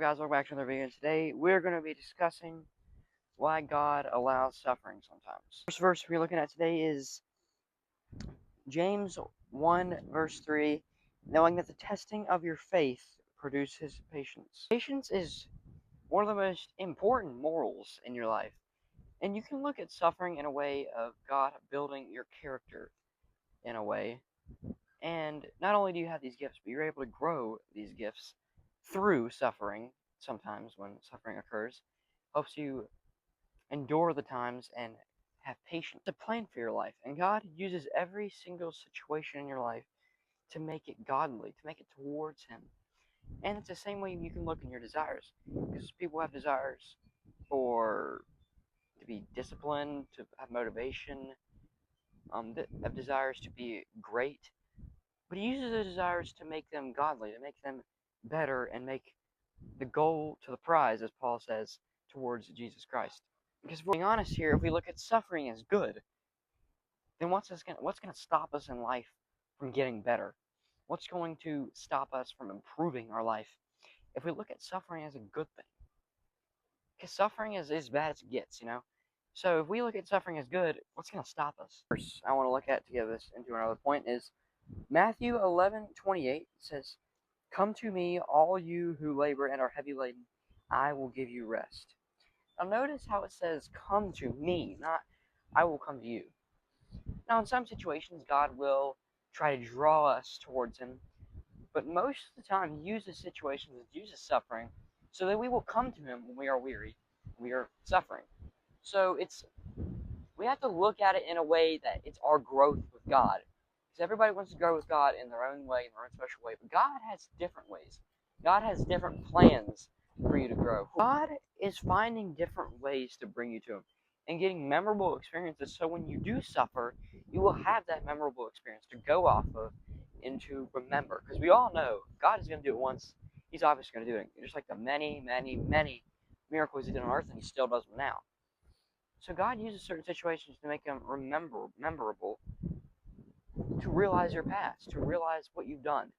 Guys, welcome back to another video. Today we're going to be discussing why God allows suffering sometimes. First verse we're looking at today is James 1 verse 3, knowing that the testing of your faith produces patience. Patience is one of the most important morals in your life, and you can look at suffering in a way of God building your character in a way. And not only do you have these gifts, but you're able to grow these gifts through suffering. Sometimes when suffering occurs, helps you endure the times and have patience. It's a plan for your life, and God uses every single situation in your life to make it godly, to make it towards Him. And it's the same way you can look in your desires, because people have desires to be disciplined, to have motivation, have desires to be great. But He uses those desires to make them godly, to make them better, and make the goal to the prize, as Paul says, towards Jesus Christ. Because if we're being honest here, if we look at suffering as good, then what's going to stop us in life from getting better? What's going to stop us from improving our life if we look at suffering as a good thing? Because suffering is as bad as it gets, you know? So if we look at suffering as good, what's going to stop us? First, I want to look at to get this into another point is Matthew 11:28 says, "Come to me, all you who labor and are heavy laden, I will give you rest." Now notice how it says, "Come to me," not "I will come to you." Now in some situations, God will try to draw us towards Him, but most of the time He uses situations, He uses suffering, so that we will come to Him when we are weary, we are suffering. So we have to look at it in a way that it's our growth with God. Because everybody wants to grow with God in their own way, in their own special way. But God has different ways. God has different plans for you to grow. God is finding different ways to bring you to Him and getting memorable experiences. So when you do suffer, you will have that memorable experience to go off of and to remember. Because we all know God is going to do it once. He's obviously going to do it. Just like the many, many, many miracles He did on earth, and He still does them now. So God uses certain situations to make them memorable, to realize your past, to realize what you've done,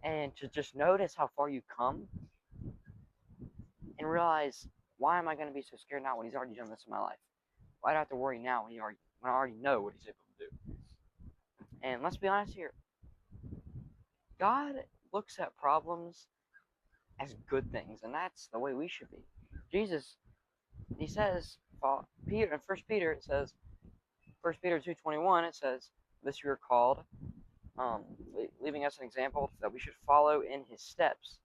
and to just notice how far you've come, and realize, why am I going to be so scared now when He's already done this in my life? Why do I have to worry now when I already know what He's able to do? And let's be honest here, God looks at problems as good things, and that's the way we should be. Jesus, He says, Peter, in 1 Peter, it says, 1 Peter 2:21, it says, "This you are called," leaving us an example that we should follow in His steps.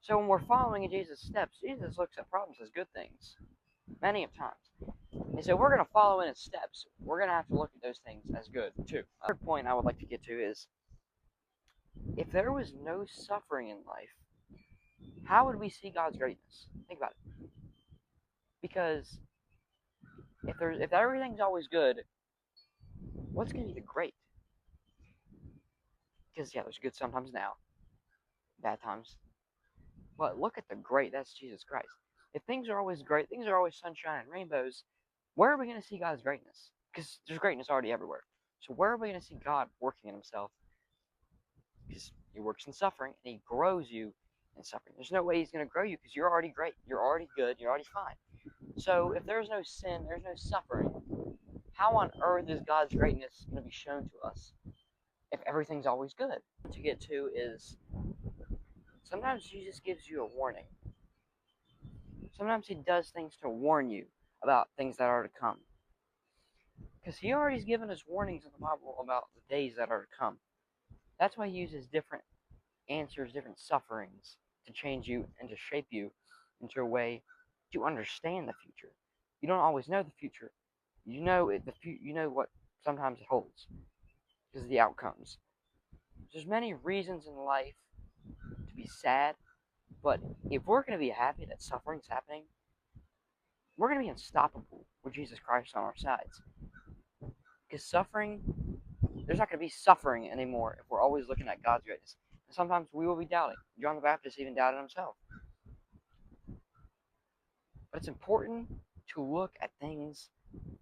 So when we're following in Jesus' steps, Jesus looks at problems as good things, many of times. And so we're going to follow in His steps. We're going to have to look at those things as good, too. Third point I would like to get to is, if there was no suffering in life, how would we see God's greatness? Think about it. Because if everything's always good, what's going to be the great? Because, yeah, there's good sometimes now, bad times. But look at the great, that's Jesus Christ. If things are always great, things are always sunshine and rainbows, where are we going to see God's greatness? Because there's greatness already everywhere. So where are we going to see God working in Himself? Because He works in suffering, and He grows you in suffering. There's no way He's going to grow you, because you're already great. You're already good. You're already fine. So if there's no sin, there's no suffering, how on earth is God's greatness going to be shown to us if everything's always good? What to get to is, sometimes Jesus gives you a warning. Sometimes He does things to warn you about things that are to come. Because He already's given us warnings in the Bible about the days that are to come. That's why He uses different answers, different sufferings to change you and to shape you into a way to understand the future. You don't always know the future. You know you know what sometimes it holds because of the outcomes. There's many reasons in life to be sad, but if we're going to be happy that suffering's happening, we're going to be unstoppable with Jesus Christ on our sides. Because suffering, there's not going to be suffering anymore if we're always looking at God's greatness. And sometimes we will be doubting. John the Baptist even doubted himself. But it's important to look at things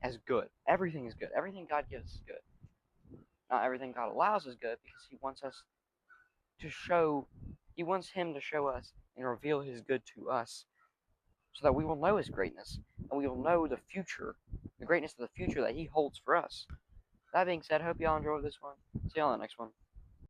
as good. Everything is good. Everything God gives is good. Not everything God allows is good, because He wants us to show, He wants Him to show us and reveal His good to us, so that we will know His greatness, and we will know the future, the greatness of the future that He holds for us. That being said, I hope y'all enjoyed this one. See y'all in the next one.